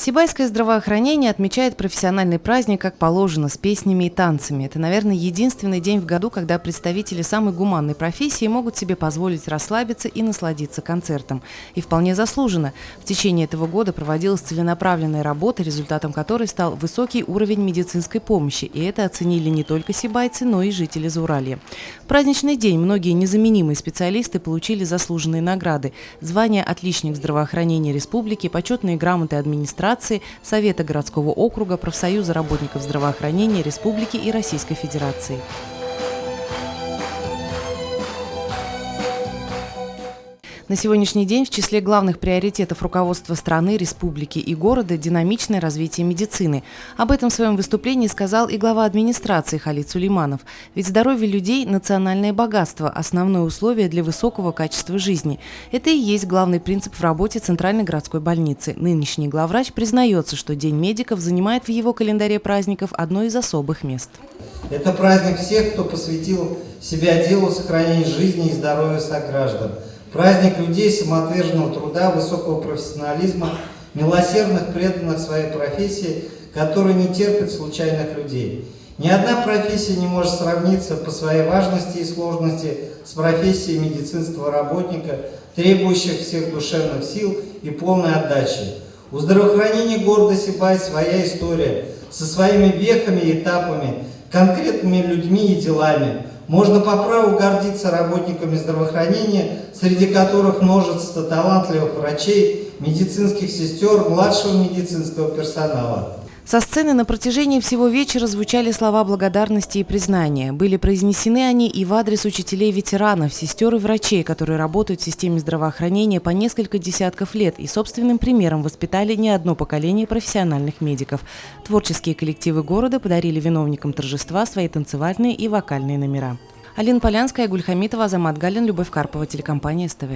Сибайское здравоохранение отмечает профессиональный праздник как положено, с песнями и танцами. Это, наверное, единственный день в году, когда представители самой гуманной профессии могут себе позволить расслабиться и насладиться концертом. И вполне заслуженно. В течение этого года проводилась целенаправленная работа, результатом которой стал высокий уровень медицинской помощи. И это оценили не только сибайцы, но и жители Зауралья. В праздничный день многие незаменимые специалисты получили заслуженные награды: звания «Отличник здравоохранения республики», почетные грамоты администрации, Совета городского округа, Профсоюза работников здравоохранения Республики и Российской Федерации. На сегодняшний день в числе главных приоритетов руководства страны, республики и города динамичное развитие медицины. Об этом в своем выступлении сказал и глава администрации Халид Сулейманов. Ведь здоровье людей – национальное богатство, основное условие для высокого качества жизни. Это и есть главный принцип в работе Центральной городской больницы. Нынешний главврач признается, что День медиков занимает в его календаре праздников одно из особых мест. Это праздник всех, кто посвятил себя делу сохранения жизни и здоровья сограждан. Праздник людей самоотверженного труда, высокого профессионализма, милосердных, преданных своей профессии, которые не терпят случайных людей. Ни одна профессия не может сравниться по своей важности и сложности с профессией медицинского работника, требующих всех душевных сил и полной отдачи. У здравоохранения города Сибай своя история, со своими вехами и этапами, конкретными людьми и делами. Можно по праву гордиться работниками здравоохранения, среди которых множество талантливых врачей, медицинских сестер, младшего медицинского персонала. Со сцены на протяжении всего вечера звучали слова благодарности и признания. Были произнесены они и в адрес учителей-ветеранов, сестер и врачей, которые работают в системе здравоохранения по несколько десятков лет и собственным примером воспитали не одно поколение профессиональных медиков. Творческие коллективы города подарили виновникам торжества свои танцевальные и вокальные номера. Алина Полянская, Гуль Хамитова, Азамат Галин, Любовь Карпова, телекомпания СТВ.